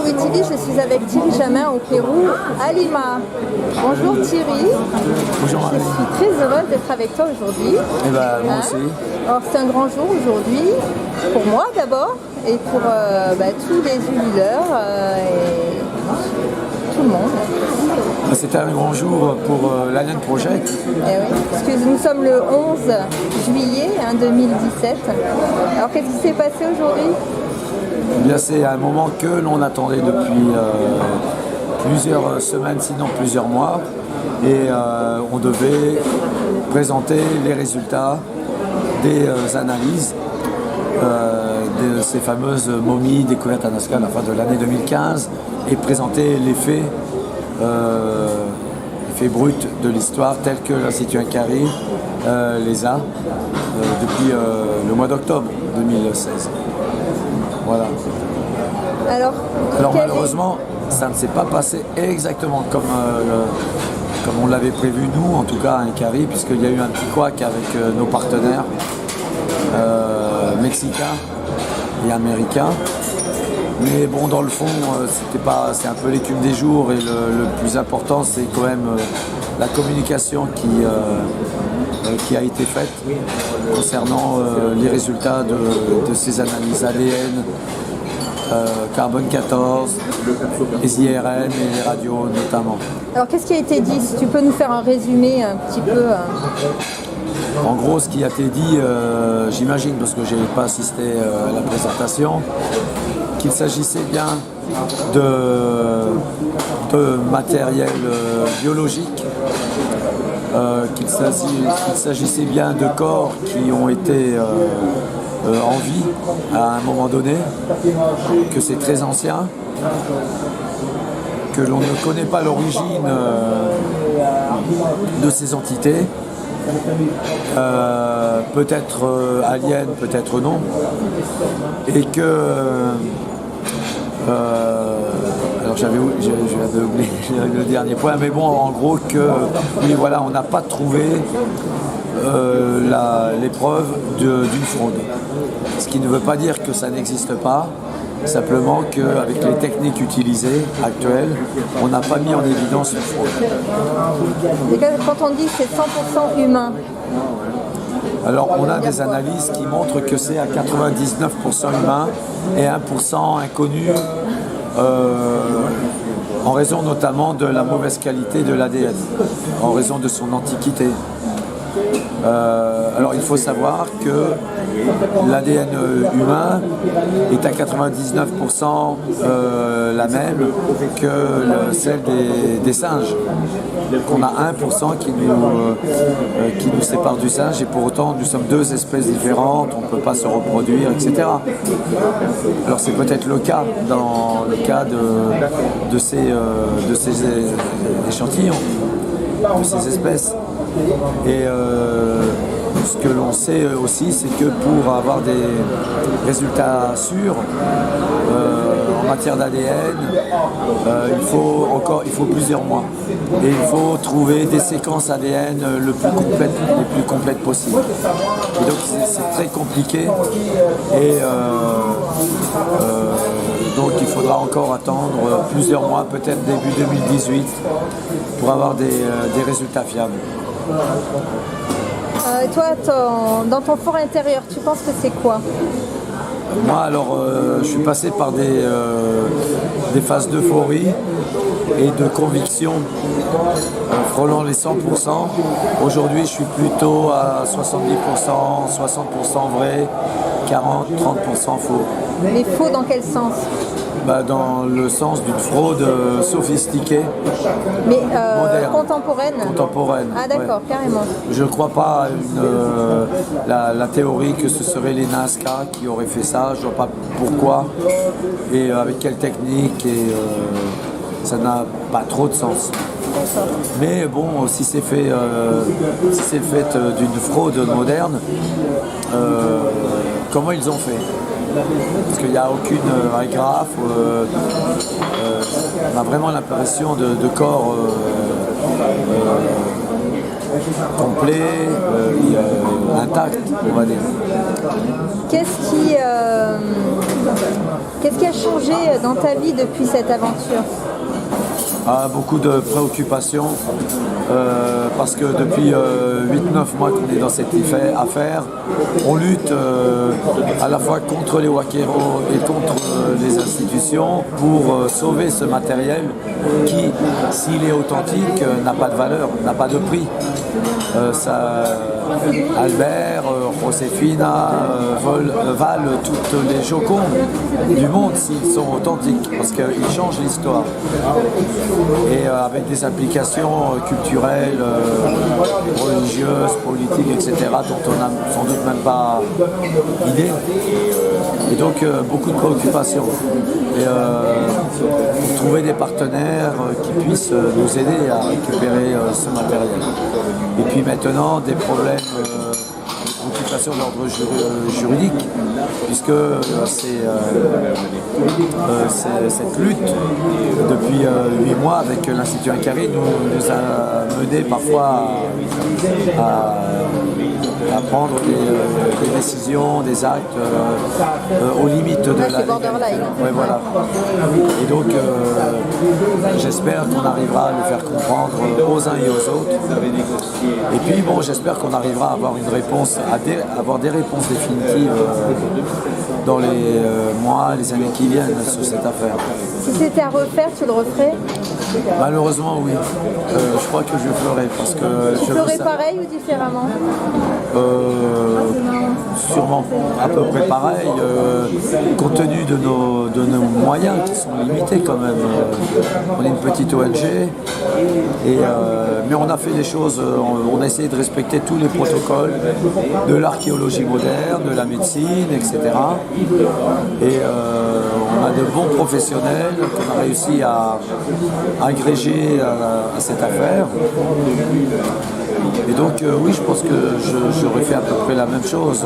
Thierry TV, je suis avec Thierry Jamin au Pérou, à Lima. Bonjour Thierry. Bonjour. Je suis très heureuse d'être avec toi aujourd'hui. Et bah, moi aussi. Alors c'est un grand jour aujourd'hui, pour moi d'abord, et pour tous les ululeurs et tout le monde. C'est un grand jour pour l'Alien Project. Eh oui, parce que nous sommes le 11 juillet 2017. Alors qu'est-ce qui s'est passé aujourd'hui? Eh bien, c'est un moment que l'on attendait depuis plusieurs semaines, sinon plusieurs mois. Et on devait présenter les résultats des analyses de ces fameuses momies découvertes à Nazca à la fin de l'année 2015 et présenter les faits bruts de l'histoire tels que l'Institut Inquari les a depuis le mois d'octobre 2016. Voilà. Alors malheureusement, ça ne s'est pas passé exactement comme on l'avait prévu nous, en tout cas à Inquari, puisqu'il y a eu un petit couac avec nos partenaires mexicains et américains. Mais bon, dans le fond, c'est un peu l'écume des jours et le plus important, c'est quand même la communication qui a été faite concernant les résultats de ces analyses ADN, carbone 14, les IRM et les radios notamment. Alors qu'est-ce qui a été dit? Si tu peux nous faire un résumé un petit peu. En gros, ce qui a été dit, j'imagine, parce que je n'ai pas assisté à la présentation, qu'il s'agissait bien de matériel biologique, qu'il s'agissait bien de corps qui ont été en vie à un moment donné, que c'est très ancien, que l'on ne connaît pas l'origine de ces entités, peut-être aliens, peut-être non, et que alors j'avais oublié le dernier point, mais bon, en gros que oui, voilà, on n'a pas trouvé l'épreuve d'une fraude, ce qui ne veut pas dire que ça n'existe pas, simplement qu'avec les techniques utilisées actuelles, on n'a pas mis en évidence une fraude. Et quand on dit que c'est 100% humain, alors on a des analyses qui montrent que c'est à 99% humain et 1% inconnu, en raison notamment de la mauvaise qualité de l'ADN, en raison de son antiquité. Alors il faut savoir que l'ADN humain est à 99% la même que celle des singes. On a 1% qui nous sépare du singe et pour autant nous sommes deux espèces différentes, on ne peut pas se reproduire, etc. Alors c'est peut-être le cas dans le cas de ces échantillons, de ces espèces. Et ce que l'on sait aussi, c'est que pour avoir des résultats sûrs en matière d'ADN, il faut plusieurs mois. Et il faut trouver des séquences ADN les plus complètes possibles. Et donc c'est très compliqué. Et donc il faudra encore attendre plusieurs mois, peut-être début 2018, pour avoir des résultats fiables. Et toi, dans ton fort intérieur, tu penses que c'est quoi? Moi, alors, je suis passé par des phases d'euphorie et de conviction frôlant les 100%. Aujourd'hui, je suis plutôt à 70%, 60% vrai, 40-30% faux. Mais faux dans quel sens? Dans le sens d'une fraude sophistiquée, mais moderne, contemporaine. Ah d'accord, ouais. Carrément. Je ne crois pas à la théorie que ce serait les Nazca qui auraient fait ça. Je ne vois pas pourquoi et avec quelle technique, et ça n'a pas trop de sens. Mais bon, si c'est fait, d'une fraude moderne, comment ils ont fait? Parce qu'il n'y a aucune agrafe, on a vraiment l'impression de corps complet, intact, on va dire. Qu'est-ce qui a changé dans ta vie depuis cette aventure? Beaucoup de préoccupations parce que depuis 8-9 mois qu'on est dans cette affaire, on lutte à la fois contre les Wakeros et contre les institutions pour sauver ce matériel qui, s'il est authentique, n'a pas de valeur, n'a pas de prix. Albert, Josefina valent toutes les Jocondes du monde s'ils sont authentiques parce qu'ils changent l'histoire. Et avec des applications culturelles, religieuses, politiques, etc., dont on n'a sans doute même pas idée. Et donc beaucoup de préoccupations. Et pour trouver des partenaires qui puissent nous aider à récupérer ce matériel. Et puis maintenant, des problèmes préoccupations d'ordre juridique, puisque cette lutte depuis 8 mois avec l'Institut Inkari nous a mené parfois à prendre des décisions, des actes aux limites de la borderline. Ouais, voilà. Et donc j'espère qu'on arrivera à le faire comprendre aux uns et aux autres. Et puis bon, j'espère qu'on arrivera à avoir une réponse, avoir des réponses définitives dans les mois, les années qui viennent sur cette affaire. Si c'était à refaire, tu le referais? Malheureusement, oui. Je crois que je le ferai parce que... Tu ferais pareil ou différemment? Sûrement à peu près pareil, compte tenu de nos moyens qui sont limités quand même. On est une petite ONG, mais on a fait des choses, on a essayé de respecter tous les protocoles de l'archéologie moderne, de la médecine, etc. Et on a de bons professionnels qu'on a réussi à agréger à cette affaire. Et donc oui, je pense que j'aurais fait à peu près la même chose.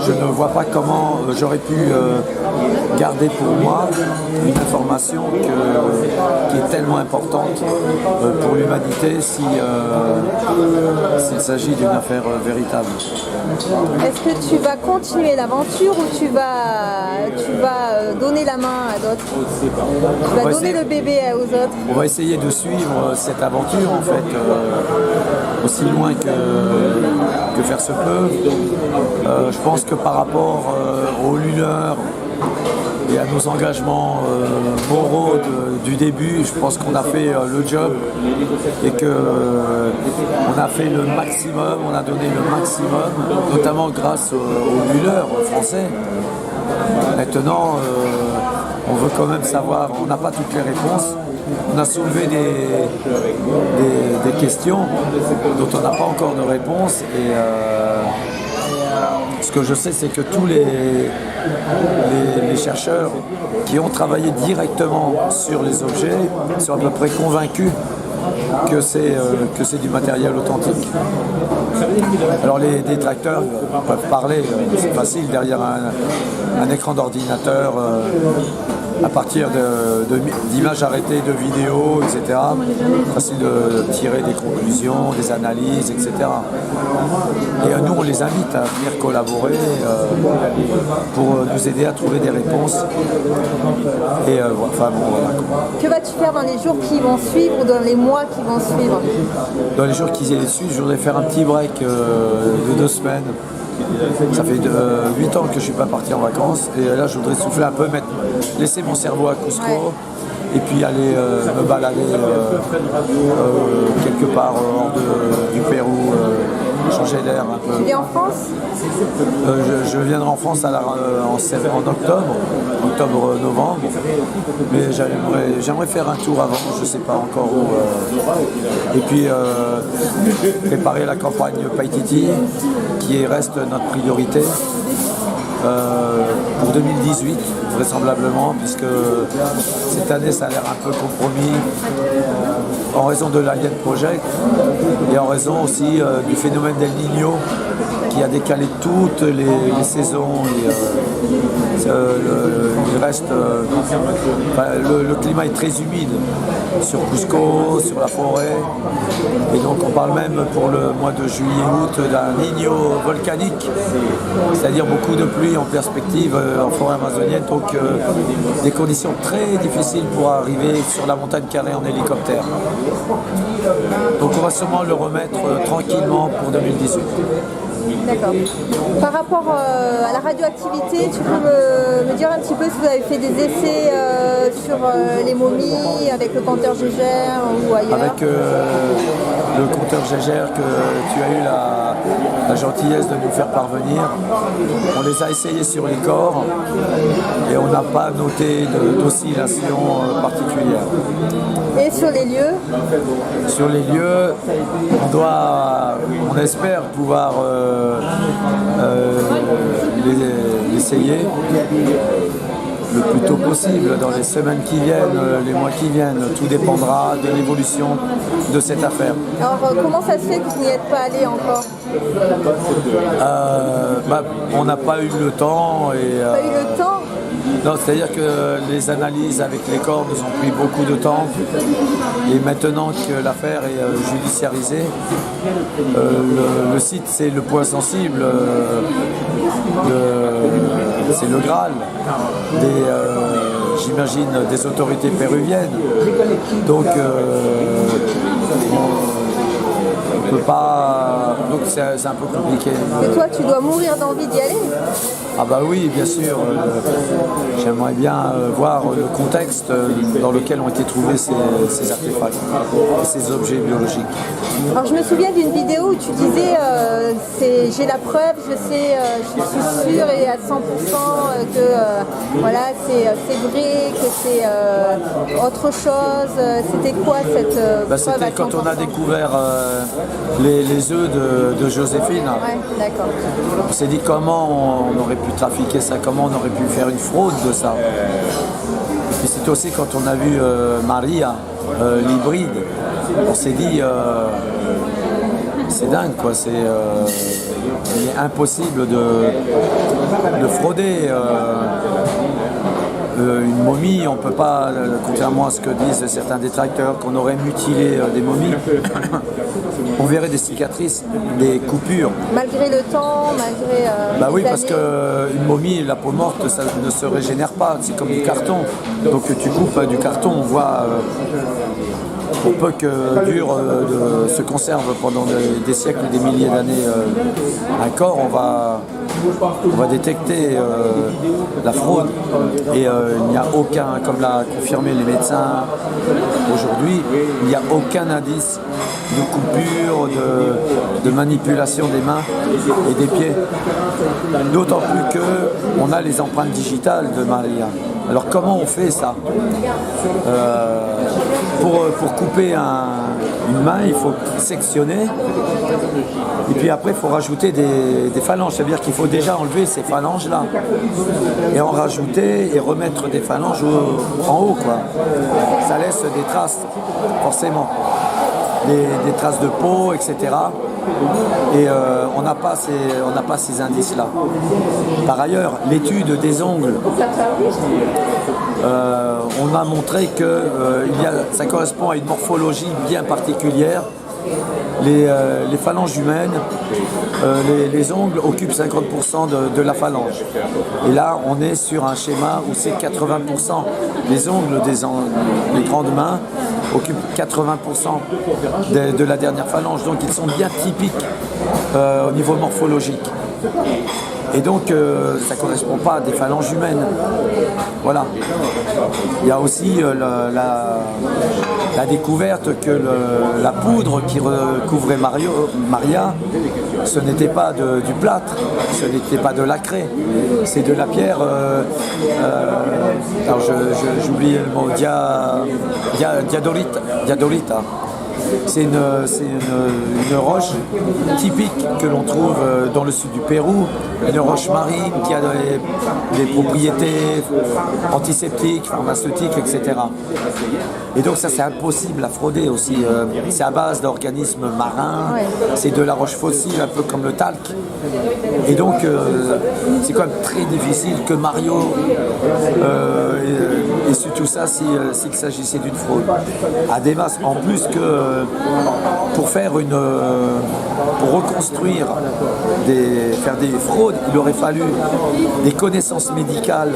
Je ne vois pas comment j'aurais pu garder pour moi une information qui est tellement importante pour l'humanité s'il s'agit d'une affaire véritable. Est-ce que tu vas continuer l'aventure ou tu vas donner la main à d'autres? Tu vas donner le bébé aux autres? On va essayer de suivre cette aventure en fait aussi loin que faire se peut. Je pense que par rapport aux lueurs et à nos engagements moraux du début, je pense qu'on a fait le job et qu'on a fait le maximum, on a donné le maximum, notamment grâce aux lueurs français. Maintenant, on veut quand même savoir, on n'a pas toutes les réponses. On a soulevé des questions dont on n'a pas encore de réponse. Et ce que je sais, c'est que tous les chercheurs qui ont travaillé directement sur les objets sont à peu près convaincus que c'est du matériel authentique. Alors les détracteurs peuvent parler, c'est facile derrière un écran d'ordinateur, à partir d'images arrêtées, de vidéos, etc. Facile de tirer des conclusions, des analyses, etc. Et nous, on les invite à venir collaborer pour nous aider à trouver des réponses. Et enfin bon, voilà. Que vas-tu faire dans les jours qui vont suivre ou dans les mois qui vont suivre? Dans les jours qui suivent, je voudrais faire un petit break de 2 semaines. Ça fait 8 ans que je ne suis pas parti en vacances et là je voudrais souffler un peu, laisser mon cerveau à Cusco et puis aller me balader quelque part hors du Pérou, changer d'air un peu. Tu viens en France? Je viendrai en France en octobre-novembre, mais j'aimerais faire un tour avant, je ne sais pas encore où. Et puis préparer la campagne Paititi, qui reste notre priorité. Pour 2018 vraisemblablement, puisque cette année ça a l'air un peu compromis en raison de l'Alien Project et en raison aussi du phénomène d'El Niño qui a décalé toutes les saisons. Il reste, le climat est très humide sur Cusco, sur la forêt, et donc on parle même pour le mois de juillet-août d'un Niño volcanique, c'est-à-dire beaucoup de pluie en perspective en forêt amazonienne, donc des conditions très difficiles pour arriver sur la montagne carrée en hélicoptère. Donc on va sûrement le remettre tranquillement pour 2018. D'accord. Par rapport à la radioactivité, tu peux me dire un petit peu si vous avez fait des essais sur les momies avec le compteur Gégère ou ailleurs? Avec le compteur Gégère que tu as eu la gentillesse de nous faire parvenir, on les a essayés sur les corps et on n'a pas noté d'oscillation particulière. Et sur les lieux? Sur les lieux, on espère pouvoir l'essayer le plus tôt possible, dans les semaines qui viennent, les mois qui viennent. Tout dépendra de l'évolution de cette affaire. Alors comment ça se fait que vous n'y êtes pas allé encore? On n'a pas eu le temps. Pas eu le temps? Non, c'est-à-dire que les analyses avec les corps nous ont pris beaucoup de temps et maintenant que l'affaire est judiciarisée, le site c'est le point sensible, c'est le Graal j'imagine des autorités péruviennes. Donc on peut pas. Donc c'est un peu compliqué. Et toi, tu dois mourir d'envie d'y aller? Ah bah oui, bien sûr. J'aimerais bien voir le contexte dans lequel ont été trouvés ces artefacts, ces objets biologiques. Alors je me souviens d'une vidéo où tu disais j'ai la preuve, je sais, je suis sûre et à 100% que voilà, c'est vrai, que c'est autre chose. C'était quoi cette preuve? C'était quand on a découvert les œufs de Joséphine. Ouais, d'accord. On s'est dit comment on aurait pu trafiquer ça, comment on aurait pu faire une fraude de ça. Et c'est aussi quand on a vu Maria, l'hybride, on s'est dit c'est dingue quoi, il est impossible de frauder une momie. On ne peut pas, contrairement à ce que disent certains détracteurs, qu'on aurait mutilé des momies. On verrait des cicatrices, des coupures. Malgré le temps, malgré Bah oui, les parce années. qu'une momie, la peau morte, ça ne se régénère pas, c'est comme du carton. Donc tu coupes du carton, on voit, pour peu que dure, se conserve pendant des siècles, des milliers d'années un corps, on va détecter la fraude. Et il n'y a aucun, comme l'a confirmé les médecins aujourd'hui, il n'y a aucun indice de coupure, de manipulation des mains et des pieds. D'autant plus qu'on a les empreintes digitales de Maria. Alors comment on fait ça? Pour couper une main, il faut sectionner et puis après il faut rajouter des phalanges. C'est-à-dire qu'il faut déjà enlever ces phalanges-là et en rajouter et remettre des phalanges en haut, quoi. Ça laisse des traces, forcément. Des traces de peau, etc. Et on n'a pas ces indices-là. Par ailleurs, l'étude des ongles, on a montré que ça correspond à une morphologie bien particulière. Les phalanges humaines, les ongles occupent 50% de la phalange. Et là, on est sur un schéma où c'est 80%. Les ongles des grandes mains occupent 80% de la dernière phalange. Donc ils sont bien typiques au niveau morphologique. Et donc ça ne correspond pas à des phalanges humaines. Voilà. Il y a aussi la découverte que la poudre qui recouvrait Maria, ce n'était pas du plâtre, ce n'était pas de la craie, c'est de la pierre, alors j'oubliais le mot, diadolita. C'est une roche typique que l'on trouve dans le sud du Pérou, une roche marine qui a des propriétés antiseptiques, pharmaceutiques, etc. Et donc ça c'est impossible à frauder aussi. C'est à base d'organismes marins, c'est de la roche fossile, un peu comme le talc. Et donc c'est quand même très difficile que Mario ait su tout ça s'il s'agissait d'une fraude. À des masses, en plus que pour reconstruire, faire des fraudes, il aurait fallu des connaissances médicales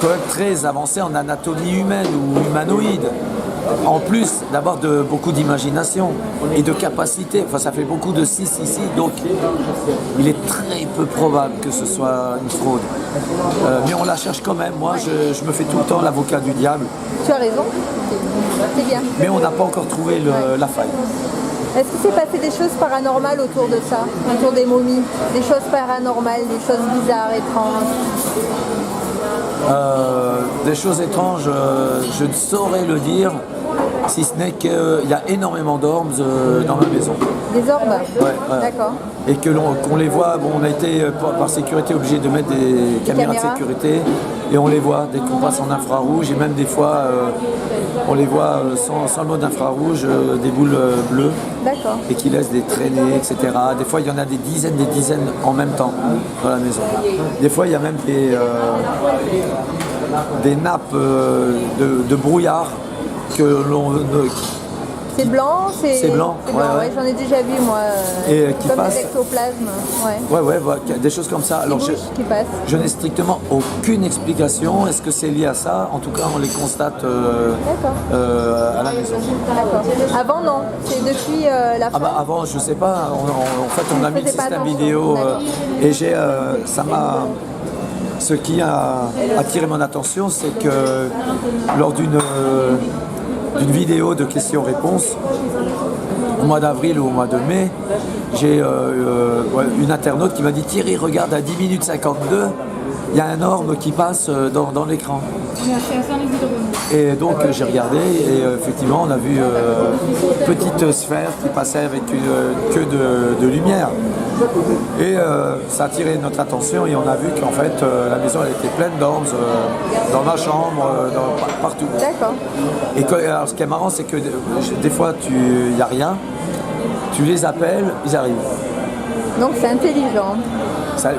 quand même très avancées en anatomie humaine ou humanoïde. En plus d'avoir beaucoup d'imagination et de capacité, enfin ça fait beaucoup de 6 ici, donc il est très peu probable que ce soit une fraude. Mais on la cherche quand même, moi je me fais tout le temps l'avocat du diable. Tu as raison, c'est bien. Mais on n'a pas encore trouvé la faille. Est-ce qu'il s'est passé des choses paranormales autour de ça, autour des momies? Des choses paranormales, des choses bizarres, étranges? Des choses étranges, je ne saurais le dire, si ce n'est qu'il y a énormément d'orbes dans ma maison. Des orbes? Ouais. D'accord. Et qu'on les voit, bon, on a été par sécurité obligé de mettre des caméras de sécurité et on les voit dès qu'on passe en infrarouge et même des fois on les voit sans le mode infrarouge, des boules bleues. D'accord. Et qui laissent des traînées, etc. Des fois il y en a des dizaines en même temps dans la maison. Des fois il y a même des nappes de brouillard que l'on... C'est blanc, c'est blanc, ouais. J'en ai déjà vu moi, et qui comme passe, des ectoplasmes, des choses comme ça. Alors je n'ai strictement aucune explication. Est-ce que c'est lié à ça? En tout cas, on les constate à la maison. D'accord. Avant non, c'est depuis la fin. Avant, je sais pas. En fait, on a mis le système vidéo et ce qui a attiré mon attention, c'est que lors d'une vidéo de questions-réponses, au mois d'avril ou au mois de mai, j'ai une internaute qui m'a dit « Thierry, regarde, à 10 minutes 52, il y a un orbe qui passe dans l'écran. » Et donc j'ai regardé et effectivement on a vu une petite sphère qui passait avec une queue de lumière. Et ça a attiré notre attention et on a vu qu'en fait la maison elle était pleine d'orbes dans ma chambre, partout. D'accord. Et alors, ce qui est marrant c'est que des fois il n'y a rien, tu les appelles, ils arrivent. Donc c'est intelligent.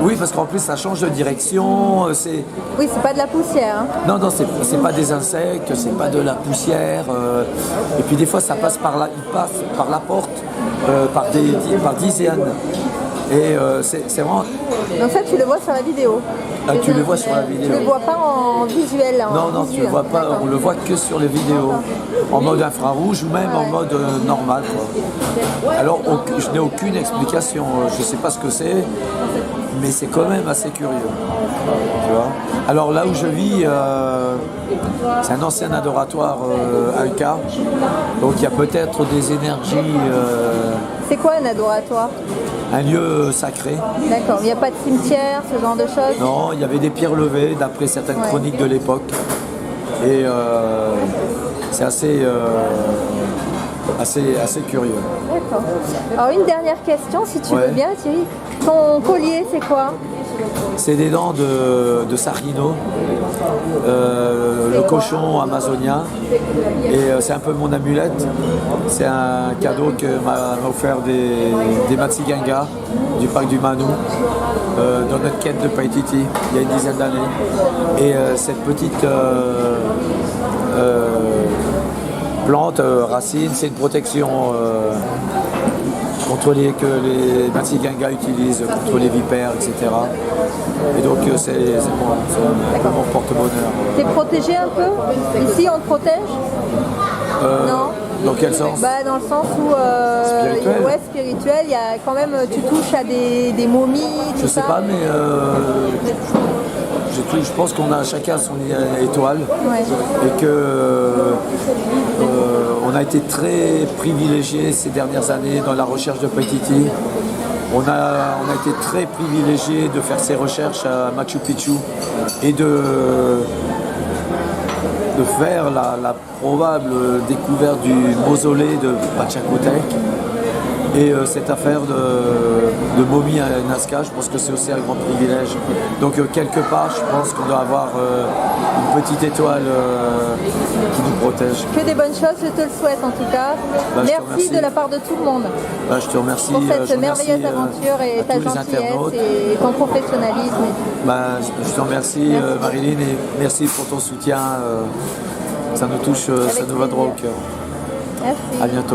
Oui, parce qu'en plus ça change de direction. Oui, c'est pas de la poussière. Hein. Non, c'est pas des insectes, c'est pas de la poussière. Et puis des fois ça passe il passe par la porte par dizaines. Et c'est vraiment. Donc ça tu le vois sur la vidéo. Ah, tu le vois sur la vidéo. Tu le vois pas en visuel. Non, tu le vois pas. On le voit que sur les vidéos, en mode infrarouge ou même en mode normal. Quoi. Alors je n'ai aucune explication. Je sais pas ce que c'est. Mais c'est quand même assez curieux. Tu vois. Alors là où je vis, c'est un ancien adoratoire Alka. Donc il y a peut-être des énergies. C'est quoi un adoratoire? Un lieu sacré. D'accord. Il n'y a pas de cimetière, ce genre de choses? Non, il y avait des pierres levées d'après certaines chroniques de l'époque. Et c'est assez curieux. D'accord. Alors une dernière question, si tu veux bien, Thierry. Ton collier, c'est quoi? C'est des dents de Sarino, le cochon amazonien. Et c'est un peu mon amulette. C'est un cadeau que m'a offert des Matsiganga du parc du Manu dans notre quête de Paititi il y a une dizaine d'années. Et cette petite plante, racine, c'est une protection que les Matsiganga utilisent contre les vipères, etc. Et donc c'est mon porte-bonheur. T'es protégé un peu? Ici on te protège? Non. Dans quel sens? Dans le sens où spirituel, il y a quand même, tu touches à des momies, tout ça. Je sais pas, mais je pense qu'on a chacun son étoile et que on a été très privilégiés ces dernières années dans la recherche de Paititi. On a été très privilégiés de faire ces recherches à Machu Picchu et de faire la probable découverte du mausolée de Pachacutec. Et cette affaire de momie à Nazca, je pense que c'est aussi un grand privilège. Donc quelque part, je pense qu'on doit avoir une petite étoile qui nous protège. Que des bonnes choses, je te le souhaite en tout cas. Bah, merci de la part de tout le monde je te remercie pour cette je remercie, merveilleuse aventure et ta tous les gentillesse internautes. et ton professionnalisme. Je te remercie Marilyn et merci pour ton soutien. Ça nous touche, ça nous va droit au cœur. Merci. À bientôt.